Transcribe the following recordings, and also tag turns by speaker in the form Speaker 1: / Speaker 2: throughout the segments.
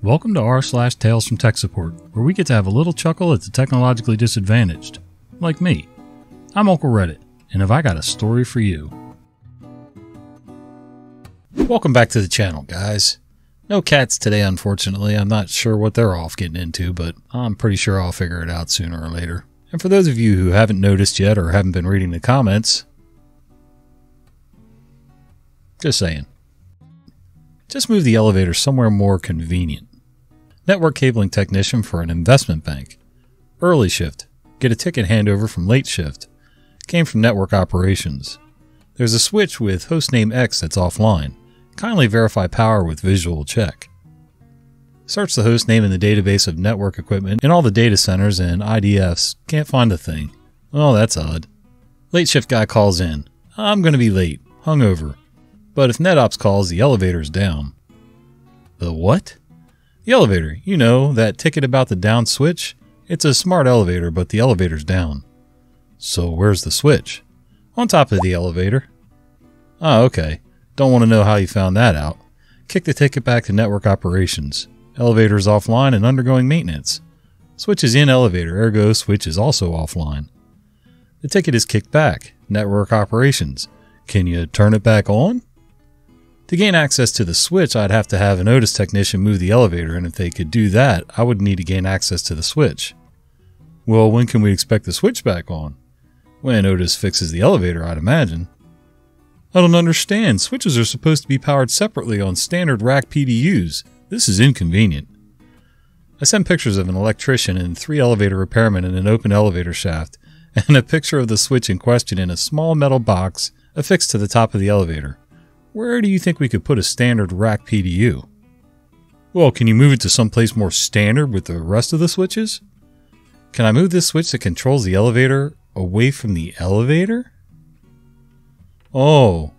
Speaker 1: Welcome to r/Tales from Tech Support, where we get to have a little chuckle at the technologically disadvantaged. Like me. I'm Uncle Reddit, and have I got a story for you. Welcome back to the channel, guys. No cats today, unfortunately. I'm not sure what they're off getting into, but I'm pretty sure I'll figure it out sooner or later. And for those of you who haven't noticed yet or haven't been reading the comments, just saying. Just move the elevator somewhere more convenient. Network cabling technician for an investment bank. Early shift. Get a ticket handover from late shift. Came from network operations. There's a switch with hostname X that's offline. Kindly verify power with visual check. Search the hostname in the database of network equipment in all the data centers and IDFs. Can't find a thing. Oh, that's odd. Late shift guy calls in. I'm going to be late. Hungover. But if NetOps calls, the elevator's down. The what? The elevator. You know, that ticket about the down switch? It's a smart elevator, but the elevator's down. So where's the switch? On top of the elevator. Oh, okay. Don't want to know how you found that out. Kick the ticket back to network operations. Elevator is offline and undergoing maintenance. Switch is in elevator, ergo switch is also offline. The ticket is kicked back. Network operations. Can you turn it back on? To gain access to the switch, I'd have to have an Otis technician move the elevator, and if they could do that, I would need to gain access to the switch. Well, when can we expect the switch back on? When Otis fixes the elevator, I'd imagine. I don't understand. Switches are supposed to be powered separately on standard rack PDUs. This is inconvenient. I sent pictures of an electrician and 3 elevator repairmen in an open elevator shaft, and a picture of the switch in question in a small metal box affixed to the top of the elevator. Where do you think we could put a standard rack PDU? Well, can you move it to someplace more standard with the rest of the switches? Can I move this switch that controls the elevator away from the elevator? Oh.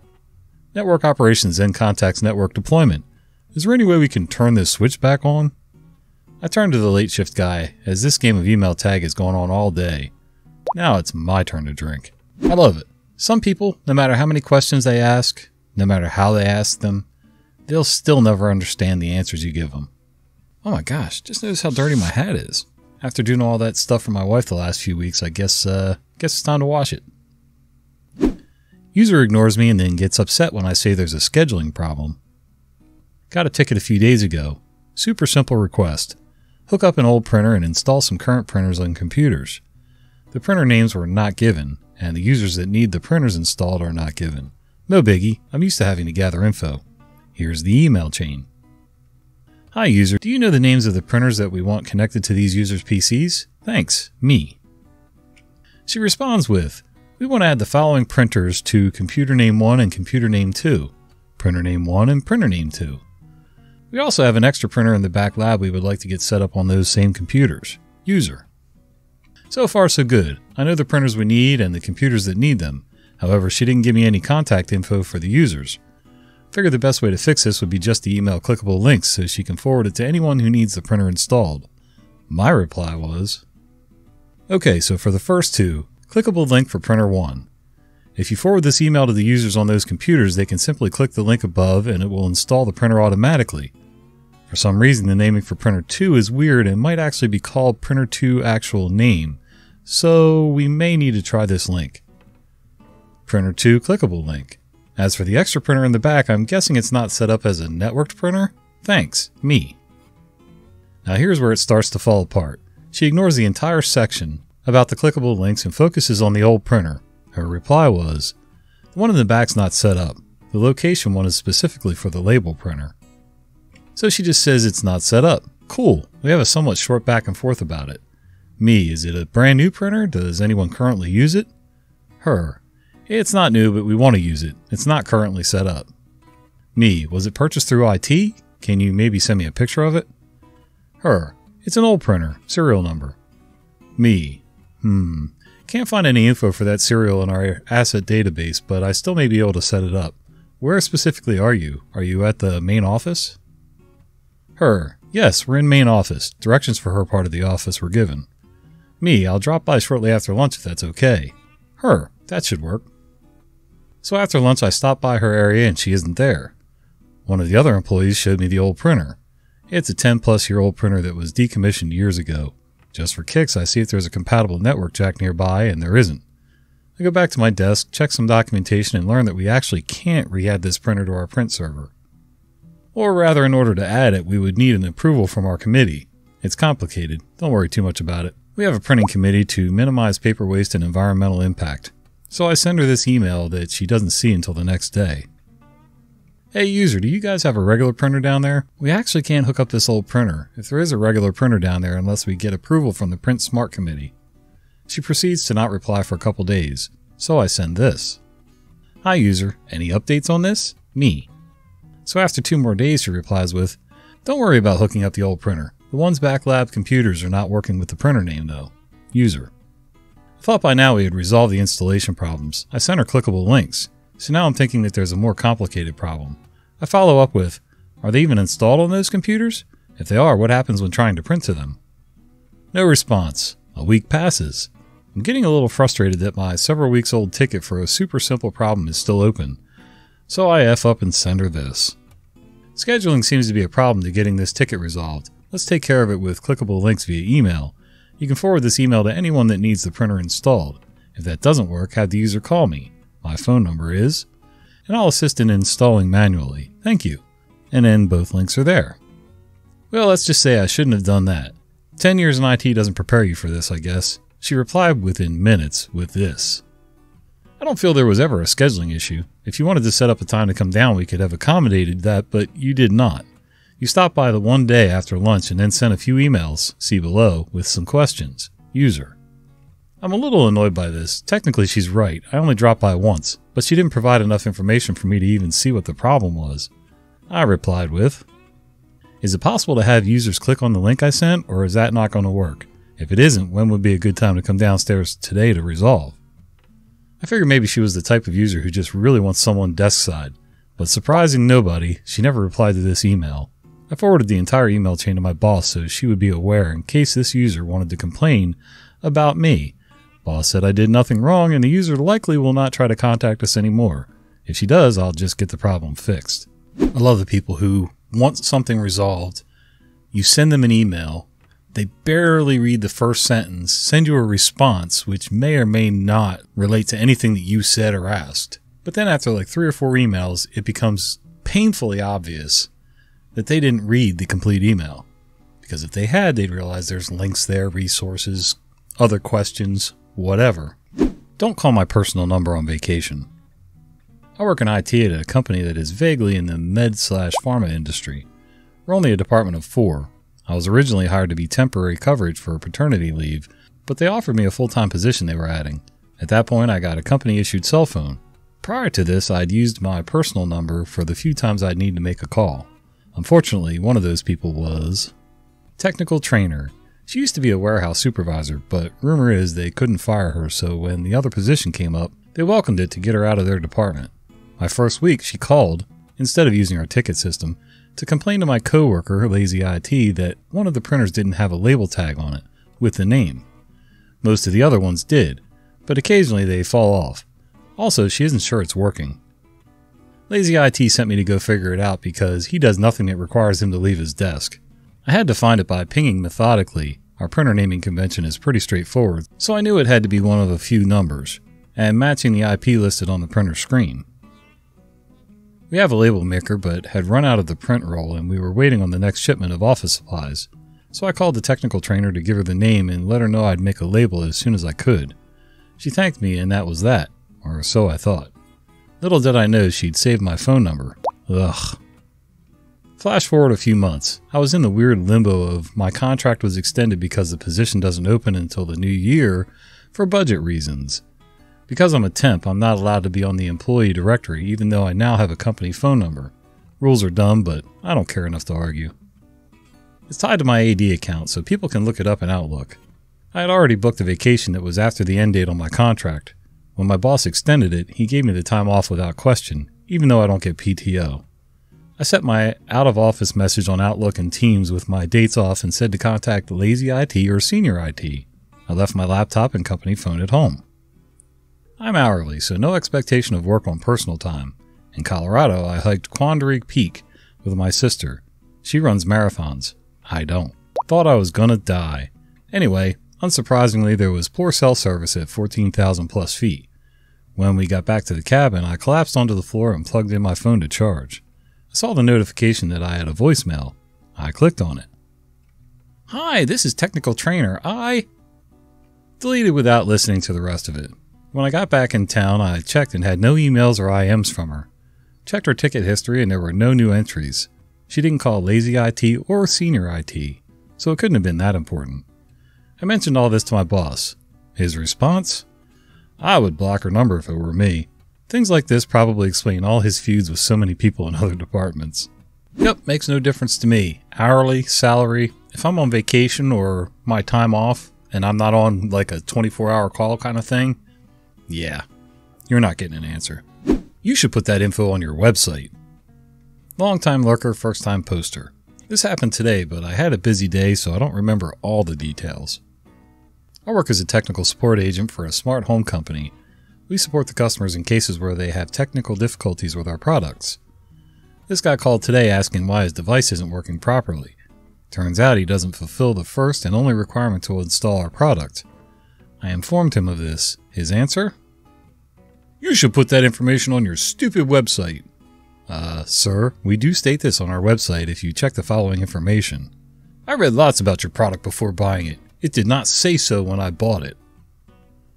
Speaker 1: Network operations then contacts network deployment. Is there any way we can turn this switch back on? I turned to the late shift guy, as this game of email tag has gone on all day. Now it's my turn to drink. I love it. Some people, no matter how many questions they ask, no matter how they ask them, they'll still never understand the answers you give them. Oh my gosh, just notice how dirty my hat is. After doing all that stuff for my wife the last few weeks, I guess it's time to wash it. User ignores me and then gets upset when I say there's a scheduling problem. Got a ticket a few days ago. Super simple request. Hook up an old printer and install some current printers on computers. The printer names were not given, and the users that need the printers installed are not given. No biggie, I'm used to having to gather info. Here's the email chain. Hi user, do you know the names of the printers that we want connected to these users' PCs? Thanks, me. She responds with, we want to add the following printers to computer name 1 and computer name 2. Printer name 1 and printer name 2. We also have an extra printer in the back lab we would like to get set up on those same computers. User. So far so good. I know the printers we need and the computers that need them. However, she didn't give me any contact info for the users. Figured the best way to fix this would be just to email clickable links so she can forward it to anyone who needs the printer installed. My reply was, okay, so for the first 2, clickable link for printer 1. If you forward this email to the users on those computers, they can simply click the link above and it will install the printer automatically. For some reason, the naming for printer 2 is weird and might actually be called printer 2 actual name, so we may need to try this link. Printer 2 clickable link. As for the extra printer in the back, I'm guessing it's not set up as a networked printer? Thanks, me. Now here's where it starts to fall apart. She ignores the entire section about the clickable links and focuses on the old printer. Her reply was, the one in the back's not set up. The location one is specifically for the label printer. So she just says it's not set up. Cool, we have a somewhat short back and forth about it. Me, is it a brand new printer? Does anyone currently use it? Her. It's not new, but we want to use it. It's not currently set up. Me, was it purchased through IT? Can you maybe send me a picture of it? Her, it's an old printer, serial number. Me, can't find any info for that serial in our asset database, but I still may be able to set it up. Where specifically are you? Are you at the main office? Her, yes, we're in main office. Directions for her part of the office were given. Me, I'll drop by shortly after lunch if that's okay. Her, that should work. So after lunch I stopped by her area and she isn't there. One of the other employees showed me the old printer. It's a 10-plus-year-old printer that was decommissioned years ago. Just for kicks, I see if there's a compatible network jack nearby, and there isn't. I go back to my desk, check some documentation, and learn that we actually can't re-add this printer to our print server. Or rather, in order to add it, we would need an approval from our committee. It's complicated. Don't worry too much about it. We have a printing committee to minimize paper waste and environmental impact. So I send her this email that she doesn't see until the next day. Hey user, do you guys have a regular printer down there? We actually can't hook up this old printer, if there is a regular printer down there, unless we get approval from the Print Smart Committee. She proceeds to not reply for a couple days, so I send this. Hi user, any updates on this? Me. So after 2 more days she replies with, don't worry about hooking up the old printer. The one's back lab computers are not working with the printer name though. User. I thought by now we had resolved the installation problems. I sent her clickable links. So now I'm thinking that there's a more complicated problem. I follow up with, are they even installed on those computers? If they are, what happens when trying to print to them? No response. A week passes. I'm getting a little frustrated that my several weeks old ticket for a super simple problem is still open. So I F up and send her this. Scheduling seems to be a problem to getting this ticket resolved. Let's take care of it with clickable links via email. You can forward this email to anyone that needs the printer installed. If that doesn't work, have the user call me. My phone number is, and I'll assist in installing manually. Thank you. And then both links are there. Well, let's just say I shouldn't have done that. 10 years in IT doesn't prepare you for this, I guess. She replied within minutes with this. I don't feel there was ever a scheduling issue. If you wanted to set up a time to come down, we could have accommodated that, but you did not. You stopped by the one day after lunch and then sent a few emails, see below, with some questions. User. I'm a little annoyed by this. Technically she's right. I only dropped by once, but she didn't provide enough information for me to even see what the problem was. I replied with, is it possible to have users click on the link I sent, or is that not going to work? If it isn't, when would be a good time to come downstairs today to resolve? I figured maybe she was the type of user who just really wants someone desk side, but surprising nobody, she never replied to this email. I forwarded the entire email chain to my boss so she would be aware in case this user wanted to complain about me. Boss said I did nothing wrong and the user likely will not try to contact us anymore. If she does, I'll just get the problem fixed. I love the people who want something resolved. You send them an email. They barely read the first sentence, send you a response which may or may not relate to anything that you said or asked. But then after like 3 or 4 emails, it becomes painfully obvious that they didn't read the complete email. Because if they had, they'd realize there's links there, resources, other questions, whatever. Don't call my personal number on vacation. I work in IT at a company that is vaguely in the med/pharma industry. We're only a department of 4. I was originally hired to be temporary coverage for paternity leave, but they offered me a full-time position they were adding. At that point, I got a company-issued cell phone. Prior to this, I'd used my personal number for the few times I'd need to make a call. Unfortunately, one of those people was technical trainer. She used to be a warehouse supervisor, but rumor is they couldn't fire her, so when the other position came up, they welcomed it to get her out of their department. My first week, she called, instead of using our ticket system, to complain to my coworker, Lazy IT, that one of the printers didn't have a label tag on it, with the name. Most of the other ones did, but occasionally they fall off. Also, she isn't sure it's working. Lazy IT sent me to go figure it out because he does nothing that requires him to leave his desk. I had to find it by pinging methodically. Our printer naming convention is pretty straightforward, so I knew it had to be one of a few numbers, and matching the IP listed on the printer screen. We have a label maker, but had run out of the print roll and we were waiting on the next shipment of office supplies, so I called the technical trainer to give her the name and let her know I'd make a label as soon as I could. She thanked me and that was that, or so I thought. Little did I know she'd saved my phone number. Ugh. Flash forward a few months. I was in the weird limbo of my contract was extended because the position doesn't open until the new year for budget reasons. Because I'm a temp, I'm not allowed to be on the employee directory even though I now have a company phone number. Rules are dumb, but I don't care enough to argue. It's tied to my AD account so people can look it up in Outlook. I had already booked a vacation that was after the end date on my contract. When my boss extended it, he gave me the time off without question, even though I don't get PTO. I set my out-of-office message on Outlook and Teams with my dates off and said to contact Lazy IT or Senior IT. I left my laptop and company phone at home. I'm hourly, so no expectation of work on personal time. In Colorado, I hiked Quandary Peak with my sister. She runs marathons. I don't. Thought I was gonna die. Anyway, unsurprisingly, there was poor cell service at 14,000 plus feet. When we got back to the cabin, I collapsed onto the floor and plugged in my phone to charge. I saw the notification that I had a voicemail. I clicked on it. "Hi, this is Technical Trainer. Deleted without listening to the rest of it. When I got back in town, I checked and had no emails or IMs from her. Checked her ticket history and there were no new entries. She didn't call lazy IT or senior IT, so it couldn't have been that important. I mentioned all this to my boss. His response? I would block her number if it were me. Things like this probably explain all his feuds with so many people in other departments. Yep, makes no difference to me. Hourly, salary, if I'm on vacation or my time off and I'm not on like a 24-hour call kind of thing, yeah, you're not getting an answer. You should put that info on your website. Long-time lurker, first-time poster. This happened today, but I had a busy day, so I don't remember all the details. I work as a technical support agent for a smart home company. We support the customers in cases where they have technical difficulties with our products. This guy called today asking why his device isn't working properly. Turns out he doesn't fulfill the first and only requirement to install our product. I informed him of this. His answer? You should put that information on your stupid website. Sir, we do state this on our website if you check the following information. I read lots about your product before buying it. It did not say so when I bought it.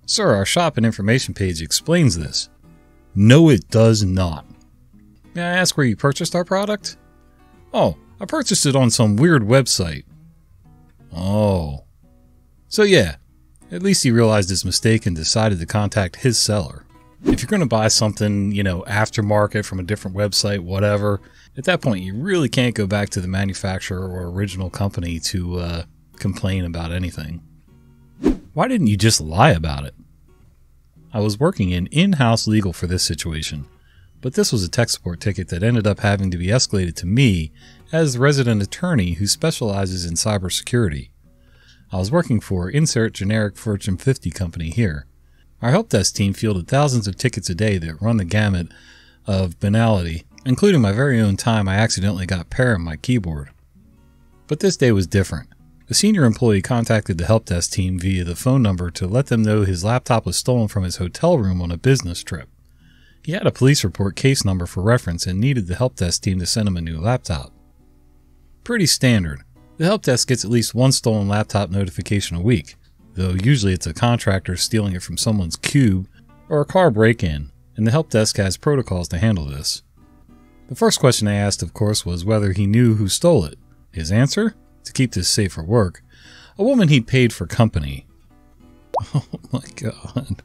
Speaker 1: Sir, our shop and information page explains this. No, it does not. May I ask where you purchased our product? Oh, I purchased it on some weird website. Oh. So yeah, at least he realized his mistake and decided to contact his seller. If you're going to buy something, aftermarket from a different website, whatever, at that point you really can't go back to the manufacturer or original company to complain about anything. Why didn't you just lie about it? I was working in-house legal for this situation, but this was a tech support ticket that ended up having to be escalated to me as the resident attorney who specializes in cybersecurity. I was working for insert generic Fortune 50 company here. Our help desk team fielded thousands of tickets a day that run the gamut of banality, including my very own time I accidentally got pear on my keyboard. But this day was different. The senior employee contacted the help desk team via the phone number to let them know his laptop was stolen from his hotel room on a business trip. He had a police report case number for reference and needed the help desk team to send him a new laptop. Pretty standard. The help desk gets at least one stolen laptop notification a week, though usually it's a contractor stealing it from someone's cube or a car break-in, and the help desk has protocols to handle this. The first question I asked, of course, was whether he knew who stole it. His answer? To keep this safe for work, a woman he'd paid for company. Oh my god.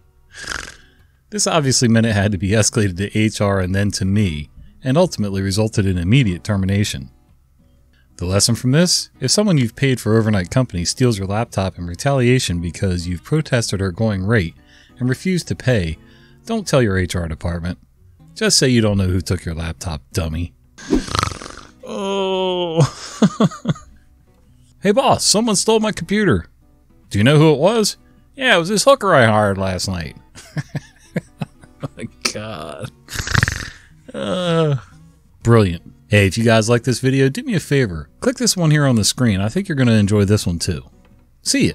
Speaker 1: This obviously meant it had to be escalated to HR and then to me, and ultimately resulted in immediate termination. The lesson from this? If someone you've paid for overnight company steals your laptop in retaliation because you've protested her going rate and refused to pay, don't tell your HR department. Just say you don't know who took your laptop, dummy. Oh. Hey boss, someone stole my computer. Do you know who it was? Yeah, it was this hooker I hired last night. Oh my god. Brilliant. Hey, if you guys like this video, do me a favor. Click this one here on the screen. I think you're going to enjoy this one too. See ya.